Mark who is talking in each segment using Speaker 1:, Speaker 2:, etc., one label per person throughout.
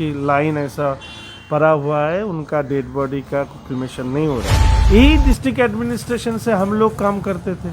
Speaker 1: कि लाइन ऐसा पड़ा हुआ है, उनका डेड बॉडी का क्रिमेशन नहीं हो रहा है। यही डिस्ट्रिक्ट एडमिनिस्ट्रेशन से हम लोग काम करते थे,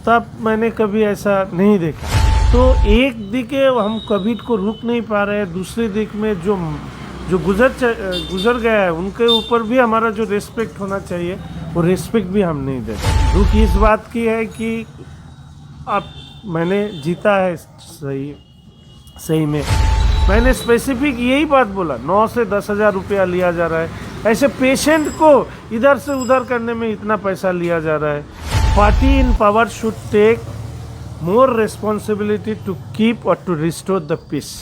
Speaker 1: तब मैंने कभी ऐसा नहीं देखा। तो एक दिके हम कोविड को रुक नहीं पा रहे हैं, दूसरे दिक में जो गुजर गया है उनके ऊपर भी हमारा जो रिस्पेक्ट होना चाहिए वो रिस्पेक्ट भी हम नहीं देते। दुख इस बात की है कि अब मैंने जीता है सही में मैंने स्पेसिफिक यही बात बोला, 9 से 10,000 रुपया लिया जा रहा है। ऐसे पेशेंट को इधर से उधर करने में इतना पैसा लिया जा रहा है। Party in power should take more responsibility to keep और टू रिस्टोर द पीस।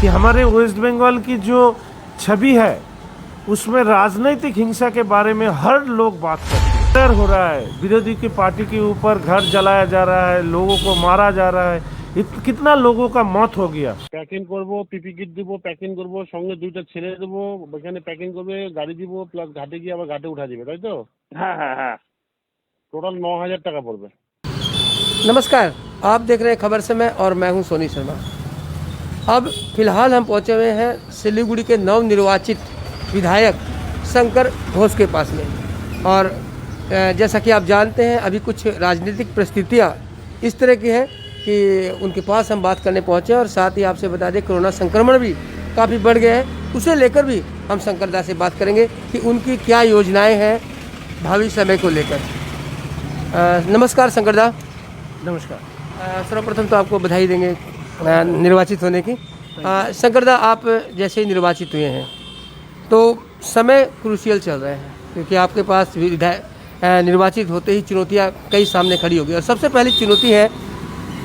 Speaker 1: कि हमारे वेस्ट बंगाल की जो छवि है उसमें राजनीतिक हिंसा के बारे में हर लोग बात करते हैं। हो रहा है, विरोधी की पार्टी के ऊपर घर जलाया जा रहा है, लोगों को मारा जा रहा है, कितना लोगों का मौत हो गया।
Speaker 2: প্যাকিং করব, পিপি কিট দিব, প্যাকিং করব, সঙ্গে দুইটা ছেলে দেবো, ওখানে প্যাকিং করবে, গাড়ি দিব, প্লাস ঘাটে গিয়ে আবার ঘাটে উঠা দিবে, তাই তো? হ্যাঁ। টোটাল 9,000 টাকা পড়বে।
Speaker 3: नमस्कार, आप देख रहे हैं खबर समय और मैं हूं सोनी शर्मा। अब फिलहाल हम पहुंचे हुए हैं सिलीगुड़ी के नवनिर्वाचित विधायक शंकर घोष के पास में। और जैसा कि आप जानते हैं अभी कुछ राजनीतिक परिस्थितियां इस तरह की हैं कि उनके पास हम बात करने पहुंचे। और साथ ही आपसे बता दें कोरोना संक्रमण भी काफ़ी बढ़ गया है, उसे लेकर भी हम शंकर दा से बात करेंगे कि उनकी क्या योजनाएं हैं भावी समय को लेकर। नमस्कार शंकर दा।
Speaker 1: नमस्कार।
Speaker 3: सर्वप्रथम तो आपको बधाई देंगे निर्वाचित होने की। शंकर दा, आप जैसे ही निर्वाचित हुए हैं तो समय क्रूशियल चल रहे हैं, क्योंकि आपके पास निर्वाचित होते ही चुनौतियां कई सामने खड़ी होगी। और सबसे पहली चुनौती है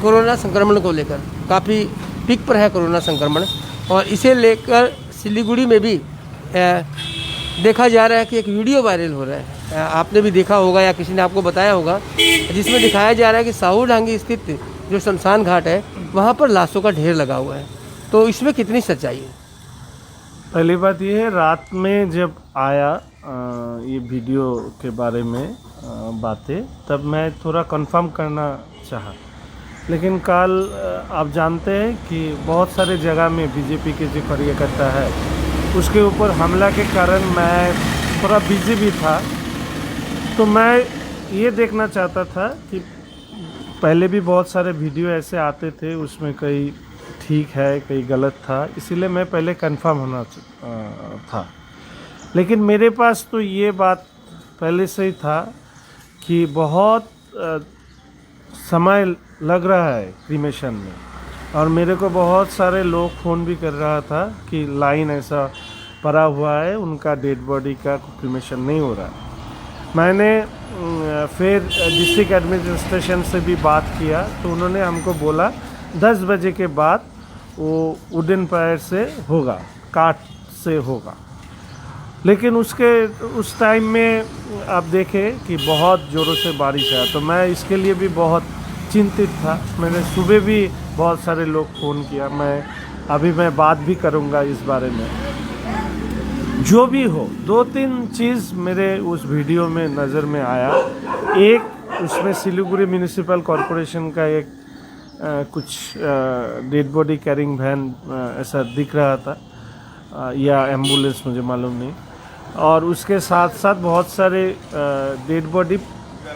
Speaker 3: कोरोना संक्रमण को लेकर। काफ़ी पीक पर है कोरोना संक्रमण, और इसे लेकर सिलीगुड़ी में भी देखा जा रहा है कि एक वीडियो वायरल हो रहा है, आपने भी देखा होगा या किसी ने आपको बताया होगा, जिसमें दिखाया जा रहा है कि साहू ढांगी स्थित जो शमशान घाट है वहाँ पर लाशों का ढेर लगा हुआ है। तो इसमें कितनी सच्चाई है?
Speaker 1: पहली बात ये है, रात में जब आया ये वीडियो के बारे में बातें, तब मैं थोड़ा कंफर्म करना चाहा। लेकिन कल आप जानते हैं कि बहुत सारे जगह में बीजेपी के जो कार्यकर्ता है उसके ऊपर हमला के कारण मैं थोड़ा बिजी भी था। तो मैं ये देखना चाहता था कि पहले भी बहुत सारे वीडियो ऐसे आते थे, उसमें कई ठीक है कई गलत था, इसीलिए मैं पहले कंफर्म होना था। लेकिन मेरे पास तो ये बात पहले से ही था कि बहुत समय लग रहा है क्रीमेशन में, और मेरे को बहुत सारे लोग फ़ोन भी कर रहा था कि लाइन ऐसा पड़ा हुआ है, उनका डेड बॉडी का क्रीमेशन नहीं हो रहा है। मैंने फिर डिस्ट्रिक्ट एडमिनिस्ट्रेशन से भी बात किया, तो उन्होंने हमको बोला 10 बजे के बाद वो वुडन पायर से होगा, काठ से होगा। लेकिन उस टाइम में आप देखें कि बहुत ज़ोरों से बारिश आया, तो मैं इसके लिए भी बहुत चिंतित था। मैंने सुबह भी बहुत सारे लोग फ़ोन किया, मैं बात भी करूँगा इस बारे में। जो भी हो, 2-3 चीज़ मेरे उस वीडियो में नज़र में आया। एक, उसमें सिलीगुड़ी म्यूनिसिपल कॉरपोरेशन का एक कुछ डेड बॉडी कैरिंग वैन ऐसा दिख रहा था, या एम्बुलेंस, मुझे मालूम नहीं। और उसके साथ साथ बहुत सारे डेड बॉडी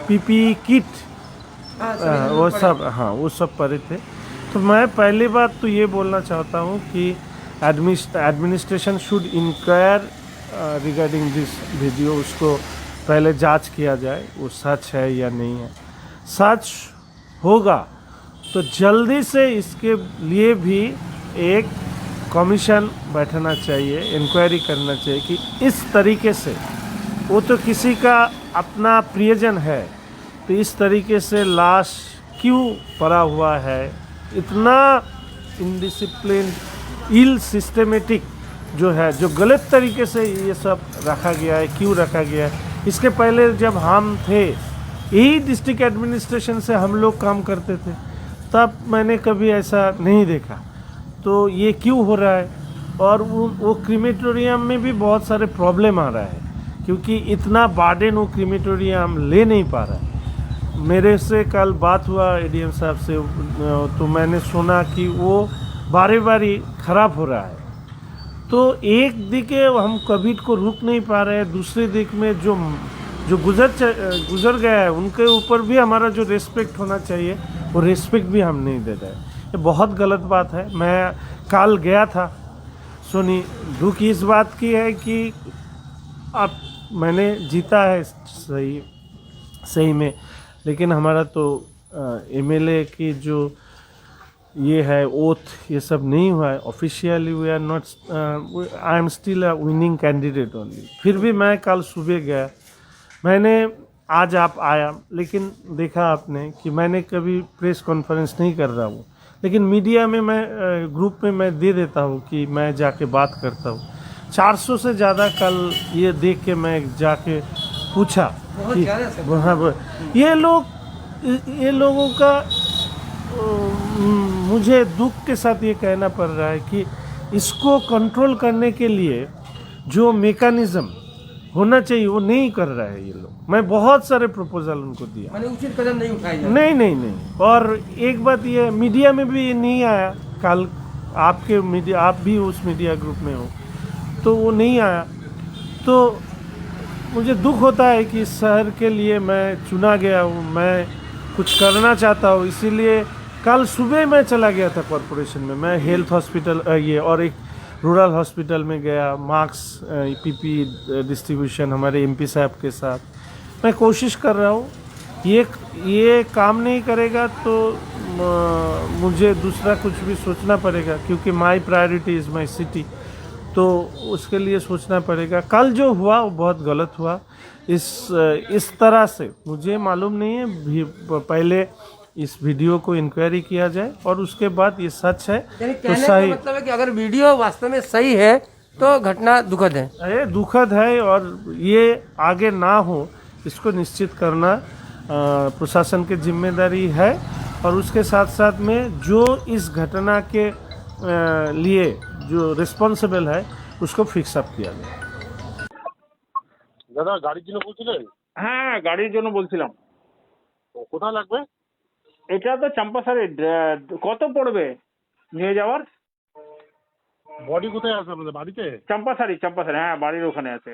Speaker 1: पीपी किट वो सब पड़े थे। तो मैं पहली बात तो ये बोलना चाहता हूँ कि administration should inquire regarding this video. उसको पहले जांच किया जाए वो सच है या नहीं है। सच होगा तो जल्दी से इसके लिए भी एक कमीशन बैठना चाहिए, इंक्वायरी करना चाहिए कि इस तरीके से, वो तो किसी का अपना प्रियजन है, तो इस तरीके से लाश क्यों पड़ा हुआ है, इतना इनडिसिप्लिन, इल सिस्टमेटिक जो है, जो गलत तरीके से ये सब रखा गया है, क्यों रखा गया है। इसके पहले जब हम थे, यही डिस्ट्रिक्ट एडमिनिस्ट्रेशन से हम लोग काम करते थे, तब मैंने कभी ऐसा नहीं देखा। तो ये क्यों हो रहा है? और वो क्रीमेटोरियम में भी बहुत सारे प्रॉब्लम आ रहा है, क्योंकि इतना बार्डन वो क्रीमेटोरियम ले नहीं पा रहा है। मेरे से कल बात हुआ एडीएम साहब से, तो मैंने सुना कि वो बारी बारी ख़राब हो रहा है। तो एक दिके हम कोविड को रुक नहीं पा रहे हैं, दूसरे दिक में जो जो गुजर गया है उनके ऊपर भी हमारा जो रिस्पेक्ट होना चाहिए वो रिस्पेक्ट भी हम नहीं दे रहे। ये बहुत गलत बात है। मैं कल गया था सोनी, दुख इस बात की है कि अब मैंने जीता है सही में, लेकिन हमारा तो एमएलए की जो ये है ओथ, ये सब नहीं हुआ है officially. We are not, I am still a winning candidate only. फिर भी मैं कल सुबह गया, मैंने आज आप आया, लेकिन देखा आपने कि मैंने कभी प्रेस कॉन्फ्रेंस नहीं कर रहा हूँ, लेकिन मीडिया में मैं ग्रुप में मैं दे देता हूँ कि मैं जाके बात करता हूँ। 400 से ज़्यादा कल ये देख के मैं जाके पूछा कि वहाँ ये लोगों का मुझे दुख के साथ ये कहना पड़ रहा है कि इसको कंट्रोल करने के लिए जो मेकानिज़्म होना चाहिए वो नहीं कर रहा है ये लोग। मैं बहुत सारे प्रपोजल उनको दिया,
Speaker 3: मैंने उचित कदम नहीं उठाए।
Speaker 1: नहीं। और एक बात ये, मीडिया में भी ये नहीं आया कल, आपके मीडिया, आप भी उस मीडिया ग्रुप में हो, तो वो नहीं आया। तो मुझे दुख होता है कि इस शहर के लिए मैं चुना गया हूँ, मैं कुछ करना चाहता हूँ, इसीलिए कल सुबह मैं चला गया था कॉरपोरेशन में। मैं हेल्थ हॉस्पिटल ये और एक रूरल हॉस्पिटल में गया, मास्क पीपी डिस्ट्रीब्यूशन हमारे एमपी साहब के साथ मैं कोशिश कर रहा हूँ। ये काम नहीं करेगा तो मुझे दूसरा कुछ भी सोचना पड़ेगा, क्योंकि my priority is my city, तो उसके लिए सोचना पड़ेगा। कल जो हुआ वो बहुत गलत हुआ। इस तरह से मुझे मालूम नहीं है, पहले इस वीडियो को इंक्वायरी किया जाए और उसके बाद ये सच है तो सही।
Speaker 3: मतलब है कि अगर वीडियो वास्तव में सही है तो घटना दुखद है।
Speaker 1: अरे दुखद है, और ये आगे ना हो इसको निश्चित करना प्रशासन की जिम्मेदारी है, और उसके साथ साथ में जो इस घटना के लिए जो रिस्पॉन्सिबल है उसको फिक्स अप किया जाए।
Speaker 2: দাদা গাড়ির জন্য বলছিলেন?
Speaker 4: হ্যাঁ, গাড়ির জন্য বলছিলাম।
Speaker 2: কোথায় লাগবে?
Speaker 4: এটা তো চাম্পাসারি, কত পড়বে নিয়ে যাওয়ার?
Speaker 2: বডি কোথায় আছে আপনাদের বাড়িতে?
Speaker 4: চাম্পাসারি, হ্যাঁ বাড়ির ওখানে আছে।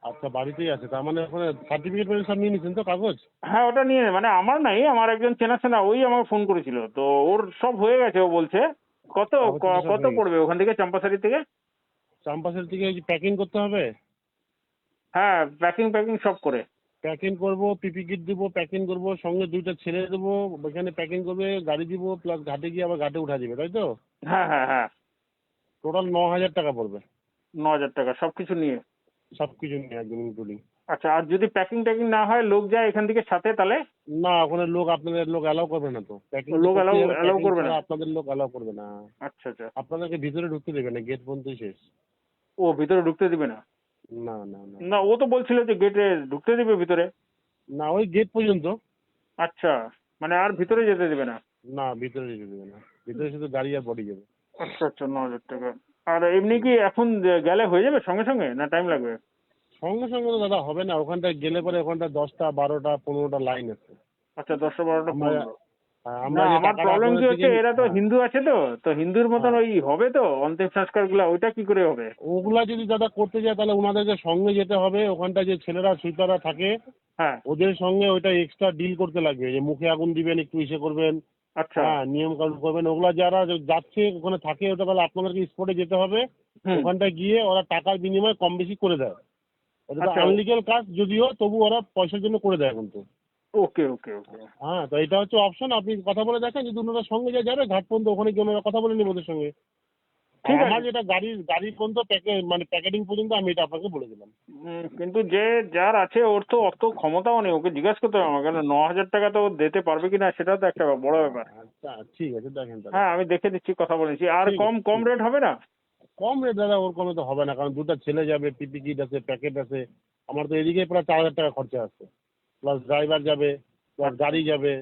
Speaker 2: আচ্ছা, বাড়িতেই আছে, তার মানে ওখানে সার্টিফিকেট সব নিয়ে নিয়েছেন তো, কাগজ?
Speaker 4: হ্যাঁ ওটা নিয়ে, মানে আমার নাই, আমার একজন চেনাশোনা, ওই আমাকে ফোন করেছিল, তো ওর সব হয়ে গেছে। ও বলছে কত পড়বে ওখান থেকে, চাম্পাসারি থেকে?
Speaker 2: চাম্পাসের থেকে প্যাকিং করতে হবে।
Speaker 4: হ্যাঁ, প্যাকিং সব করে।
Speaker 2: প্যাকিং করবো, পিপি কিট দেবো, প্যাকিং করবো, সঙ্গে দুইটা ছেলে দেবো, ওখানে প্যাকিং করবে, গাড়ি দিব, প্লাস ঘাটে গিয়ে আবার ঘাটে উঠা যাবে, তাই তো?
Speaker 4: হ্যাঁ।
Speaker 2: টোটাল 9,000 টাকা পড়বে।
Speaker 4: 9,000 টাকা সবকিছু নিয়ে?
Speaker 2: সবকিছু নিয়ে একদম ইনক্লুডিং।
Speaker 4: আচ্ছা, আর যদি প্যাকিং না হয়, লোক যায় এখান থেকে সাথে, তাহলে?
Speaker 2: না, ওখানে আপনাদের লোক অ্যালাউ করবে না তো।
Speaker 4: লোক অ্যালাউ করবে না?
Speaker 2: আপনাদের লোক অ্যালাউ করবে না।
Speaker 4: আচ্ছা।
Speaker 2: আপনাদেরকে ভিতরে ঢুকতে দেবে না, গেট পর্যন্তই শেষ।
Speaker 4: ও ভিতরে ঢুকতে দিবে না?
Speaker 2: না,
Speaker 4: ও তো বলছিল যে গেটে ঢুকতে দিবে ভিতরে।
Speaker 2: না, ওই গেট পর্যন্ত।
Speaker 4: আচ্ছা, মানে আর ভিতরে যেতে দিবে না?
Speaker 2: না, ভিতরে যেতে দেবে না, ভিতরে শুধু গাড়ি আর বডি যাবে।
Speaker 4: আচ্ছা 9,000 টাকা। আর এমনি কি এখন গেলে হয়ে যাবে সঙ্গে না টাইম লাগবে?
Speaker 2: সঙ্গে তো দাদা হবে না, ওখানটায় গেলে পরে ওখানটা 10টা 12টা 15টা লাইন আছে।
Speaker 4: আচ্ছা, 10টা 12টা 15।
Speaker 2: আমরা
Speaker 4: আমার প্রবলেম কি হচ্ছে, এরা তো হিন্দু আছে, তো হিন্দুর মতন ওই হবে তো অন্তিম সংস্কার গুলা, ওইটা কি করে হবে?
Speaker 2: ওগুলা যদি দাদা করতে যায় তাহলে ওনাদেরকে সঙ্গে যেতে হবে। ওখানটা যে ছেলেরা সুইপাররা থাকে,
Speaker 4: হ্যাঁ,
Speaker 2: ওদের সঙ্গে ওইটা এক্সট্রা ডিল করতে লাগবে, যে মুখে আগুন দিবেন, একটু ইসে করবেন,
Speaker 4: আচ্ছা,
Speaker 2: নিয়ম কানুন করবেন। ওগুলা যারা যাচ্ছে ওখানে থাকে, ওটা তাহলে আপনাদেরকে স্পটে যেতে হবে। ওখানটায় গিয়ে ওরা টাকার বিনিময়ে কম বেশি করে দেয়। ওটা আনলিগাল কাজ যদিও, তবু ওরা পয়সার জন্য করে দেয় কিন্তু।
Speaker 4: ওকে।
Speaker 2: হ্যাঁ, তো এটা হচ্ছে অপশন। আপনি কথা বলে দেখেন, যদি ওনারা সঙ্গে যাবে ঘাট পর্যন্ত, ওখানে গিয়ে ওনারা কথা বলে নেবে ওদের সঙ্গে। আমার যেটা গাড়ি পর্যন্ত মানে প্যাকেটিং পর্যন্ত আমি এটা আপনাকে বলে দিলাম।
Speaker 4: কিন্তু যে যার আছে ওর তো অত ক্ষমতাও নেই, ওকে জিজ্ঞাসা করতে হবে আমার, কারণ 9,000 টাকা তো দিতে পারবে কিনা সেটা তো একটা বড় ব্যাপার।
Speaker 2: আচ্ছা, ঠিক আছে, দেখেন।
Speaker 4: হ্যাঁ, আমি দেখে দিচ্ছি, কথা বলেছি। আর কম রেট হবে না?
Speaker 2: কম রেট দাদা ওর কমে তো হবে না, কারণ দুটা ছেলে যাবে, পিপি কিট আছে, প্যাকেট আছে। আমার তো এদিকে প্রায় 4,000 টাকা খরচা আছে, প্লাস ড্রাইভার যাবে, প্লাস গাড়ি যাবে।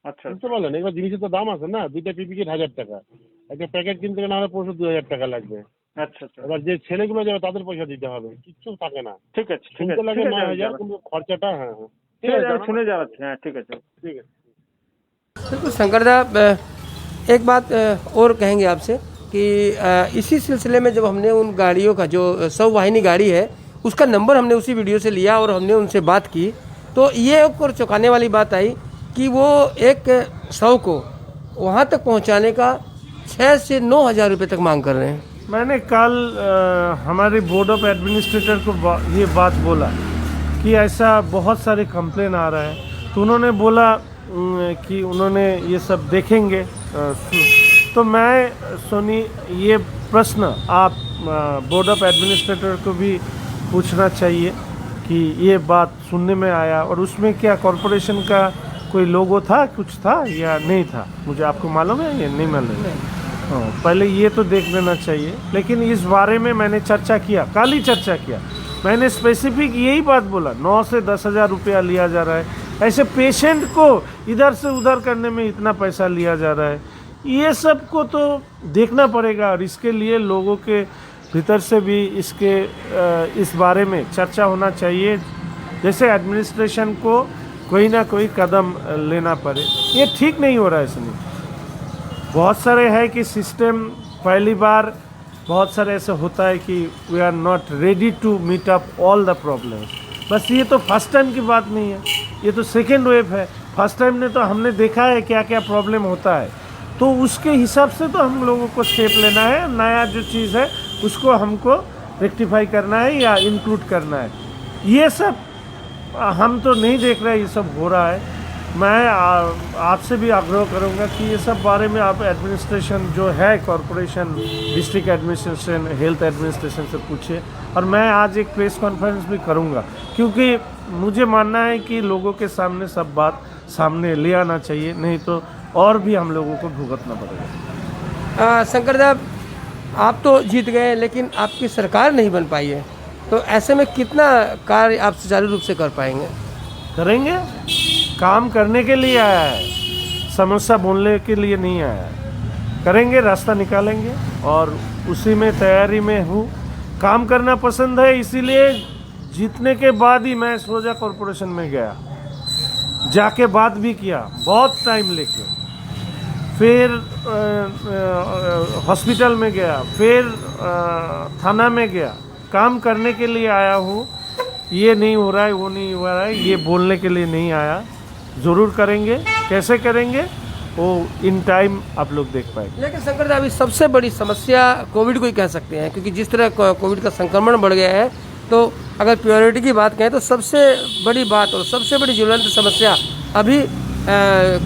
Speaker 4: আচ্ছা,
Speaker 2: বুঝতে পারলেন? এগুলো জিনিসের তো দাম আছে না। দুইটা পিপি কিট 1,000 টাকা, একটা প্যাকেট কিনতে গেলে আমার 2,000 টাকা লাগবে।
Speaker 4: আচ্ছা।
Speaker 2: এবার যে ছেলেগুলো যাবে তাদের পয়সা দিতে হবে, কিচ্ছু থাকে না।
Speaker 4: ঠিক আছে,
Speaker 2: শুনতে লাগে 9,000, কিন্তু খরচাটা
Speaker 4: ঠিক আছে, শুনে যাচ্ছি। হ্যাঁ, ঠিক আছে।
Speaker 3: बिल्कुल शंकर दा, एक बात और कहेंगे आपसे कि इसी सिलसिले में जब हमने उन गाड़ियों का जो सौ-वाहिनी गाड़ी है उसका नंबर हमने उसी वीडियो से लिया और हमने उनसे बात की, तो ये एक और चौंकाने वाली बात आई कि वो एक 100 को वहाँ तक पहुँचाने का 6 से 9 हज़ार रुपये तक मांग कर रहे हैं।
Speaker 1: मैंने कल हमारे बोर्ड ऑफ एडमिनिस्ट्रेटर को ये बात बोला कि ऐसा बहुत सारे कंप्लेन आ रहा है, तो उन्होंने बोला कि उन्होंने ये सब देखेंगे। तो मैं सोनी ये प्रश्न आप बोर्ड ऑफ एडमिनिस्ट्रेटर को भी पूछना चाहिए कि ये बात सुनने में आया और उसमें क्या कॉरपोरेशन का कोई लोगो था, कुछ था या नहीं था, मुझे आपको मालूम है या नहीं मालूम है? पहले ये तो देख लेना चाहिए। लेकिन इस बारे में मैंने चर्चा किया, कल ही चर्चा किया, मैंने स्पेसिफिक यही बात बोला 9 से 10 हज़ार रुपया लिया जा रहा है, ऐसे पेशेंट को इधर से उधर करने में इतना पैसा लिया जा रहा है, ये सब को तो देखना पड़ेगा और इसके लिए लोगों के भीतर से भी इस बारे में चर्चा होना चाहिए, जैसे एडमिनिस्ट्रेशन को कोई ना कोई कदम लेना पड़े। ये ठीक नहीं हो रहा है इसमें। बहुत सारे है कि सिस्टम पहली बार बहुत सारे ऐसा होता है कि we are not ready to meet up all the problems. बस ये तो फर्स्ट टाइम की बात नहीं है, ये तो सेकेंड वेव है। फर्स्ट टाइम ने तो हमने देखा है क्या क्या प्रॉब्लम होता है, तो उसके हिसाब से तो हम लोगों को स्टेप लेना है। नया जो चीज़ है उसको हमको रेक्टिफाई करना है या इंक्लूड करना है। ये सब हम तो नहीं देख रहे ये सब हो रहा है। मैं आपसे भी आग्रह करूंगा कि ये सब बारे में आप एडमिनिस्ट्रेशन जो है, corporation, district administration, health administration से पूछिए। और मैं आज एक प्रेस कॉन्फ्रेंस भी करूंगा, क्योंकि मुझे मानना है कि लोगों के सामने सब बात सामने ले आना चाहिए, नहीं तो और भी हम लोगों को भुगतना पड़ेगा।
Speaker 3: शंकर साहब, आप तो जीत गए लेकिन आपकी सरकार नहीं बन पाई है, तो ऐसे में कितना कार्य आप सुचारू रूप से कर पाएंगे?
Speaker 1: करेंगे, काम करने के लिए आया है, समस्या बोलने के लिए नहीं आया है। करेंगे, रास्ता निकालेंगे और उसी में तैयारी में हूँ। काम करना पसंद है, इसीलिए जीतने के बाद ही मैं सोजा कॉरपोरेशन में गया, जाके बात भी किया बहुत टाइम लेके, फिर हॉस्पिटल में गया, फिर थाना में गया। काम करने के लिए आया हूँ। ये नहीं हो रहा है, वो नहीं हो रहा है, ये बोलने के लिए नहीं आया। ज़रूर करेंगे, कैसे करेंगे वो इन टाइम आप लोग देख पाएंगे।
Speaker 3: लेकिन शंकर साहब, सबसे बड़ी समस्या कोविड को ही कह सकते हैं, क्योंकि जिस तरह कोविड का संक्रमण बढ़ गया है, तो अगर प्रायोरिटी की बात कहें तो सबसे बड़ी बात और सबसे बड़ी ज्वलंत समस्या अभी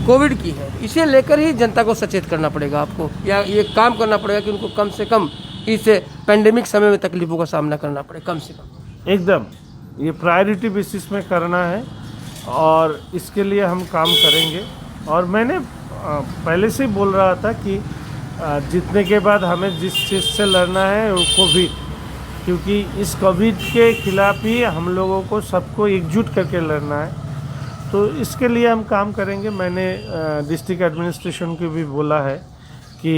Speaker 3: कोविड की है। इसे लेकर ही जनता को सचेत करना पड़ेगा आपको, या ये काम करना पड़ेगा कि उनको कम से कम इस पेंडेमिक समय में तकलीफों का सामना करना पड़े, कम से कम।
Speaker 1: एकदम ये प्रायोरिटी बेसिस में करना है और इसके लिए हम काम करेंगे। और मैंने पहले से ही बोल रहा था कि जीतने के बाद हमें जिस चीज़ से लड़ना है वो कोविड, क्योंकि इस कोविड के खिलाफ ही हम लोगों को सबको एकजुट करके लड़ना है, तो इसके लिए हम काम करेंगे। मैंने डिस्ट्रिक्ट एडमिनिस्ट्रेशन को भी बोला है कि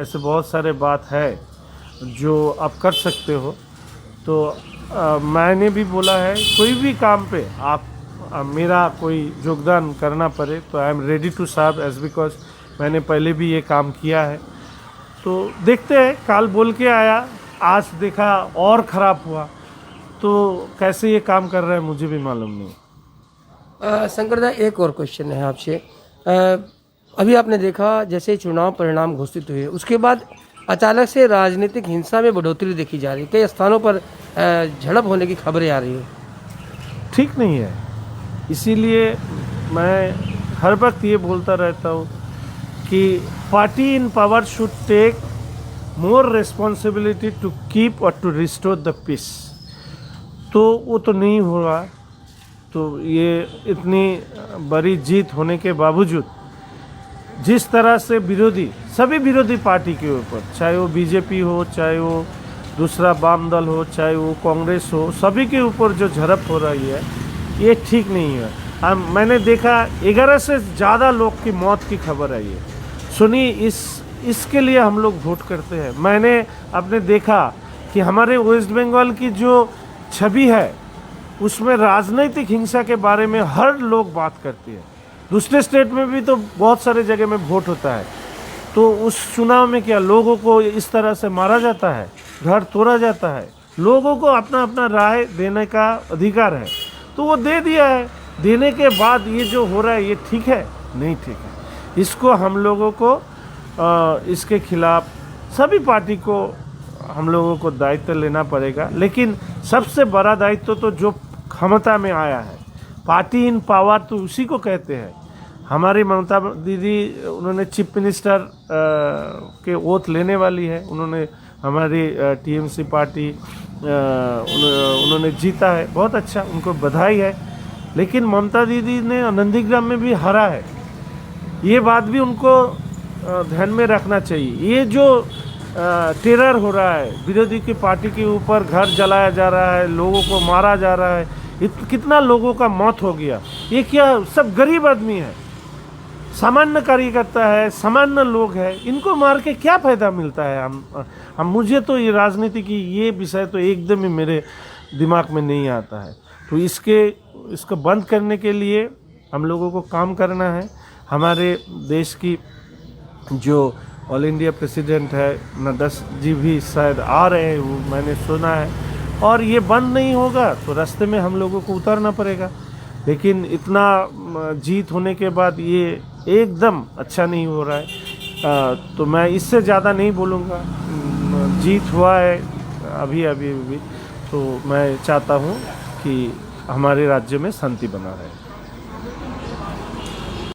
Speaker 1: ऐसे बहुत सारे बात है जो आप कर सकते हो, तो मैंने भी बोला है कोई भी काम पे आप मेरा कोई योगदान करना पड़े तो I am ready to serve, as because मैंने पहले भी ये काम किया है। तो देखते हैं, कल बोल के आया, आज देखा और ख़राब हुआ, तो कैसे ये काम कर रहा है मुझे भी मालूम नहीं।
Speaker 3: शंकर दा, एक और क्वेश्चन है आपसे। अभी आपने देखा जैसे चुनाव परिणाम घोषित हुए, उसके बाद अचानक से राजनीतिक हिंसा में बढ़ोतरी देखी जा रही है, कई स्थानों पर झड़प होने की खबरें आ रही है।
Speaker 1: ठीक नहीं है, इसीलिए मैं हर वक्त ये बोलता रहता हूँ कि party in power should take more responsibility to keep और टू रिस्टोर द पीस। तो वो तो नहीं हो रहा। तो ये इतनी बड़ी जीत होने के बावजूद जिस तरह से विरोधी, सभी विरोधी पार्टी के ऊपर, चाहे वो बीजेपी हो, चाहे वो दूसरा वाम दल हो, चाहे वो कांग्रेस हो, सभी के ऊपर जो झड़प हो रही है ये ठीक नहीं है। मैंने देखा 11 से ज़्यादा लोग की मौत की खबर आई है। सुनी, इसके लिए हम लोग वोट करते हैं। मैंने आपने देखा कि हमारे वेस्ट बंगाल की जो छवि है उसमें राजनीतिक हिंसा के बारे में हर लोग बात करती है। दूसरे स्टेट में भी तो बहुत सारे जगह में वोट होता है। तो तो उस चुनाव में क्या लोगों को इस तरह से मारा जाता है, घर तोड़ा जाता है? लोगों को अपना अपना राय देने का अधिकार है, तो वो दे दिया है। देने के बाद ये जो हो रहा है ये ठीक है? नहीं ठीक है। इसको हम लोगों को इसके खिलाफ सभी पार्टी को हम लोगों को दायित्व लेना पड़ेगा। लेकिन सबसे बड़ा दायित्व तो जो क्षमता में आया है, पार्टी इन पावर तो उसी को कहते हैं। हमारी ममता दीदी, उन्होंने चीफ मिनिस्टर के ओथ लेने वाली है। उन्होंने हमारी टीएमसी पार्टी उन्होंने जीता है, बहुत अच्छा, उनको बधाई है। लेकिन ममता दीदी ने नंदीग्राम में भी हारा है, ये बात भी उनको ध्यान में रखना चाहिए। ये जो टेरर हो रहा है, विरोधी की पार्टी के ऊपर घर जलाया जा रहा है, लोगों को मारा जा रहा है, कितना लोगों का मौत हो गया, ये क्या सब गरीब आदमी है, सामान्य कार्यकर्ता है, सामान्य लोग हैं, इनको मार के क्या फ़ायदा मिलता है? हम मुझे तो ये राजनीति की ये विषय तो एकदम ही मेरे दिमाग में नहीं आता है। तो इसको बंद करने के लिए हम लोगों को काम करना है। हमारे देश की जो ऑल इंडिया प्रेसिडेंट है नड्डा जी भी शायद आ रहे हैं, वो मैंने सुना है, और ये बंद नहीं होगा तो रास्ते में हम लोगों को उतरना पड़ेगा। लेकिन इतना जीत होने के बाद ये एकदम अच्छा नहीं हो रहा है। तो मैं इससे ज़्यादा नहीं बोलूँगा। जीत हुआ है अभी, तो मैं चाहता हूँ कि हमारे राज्य में शांति बना रहे।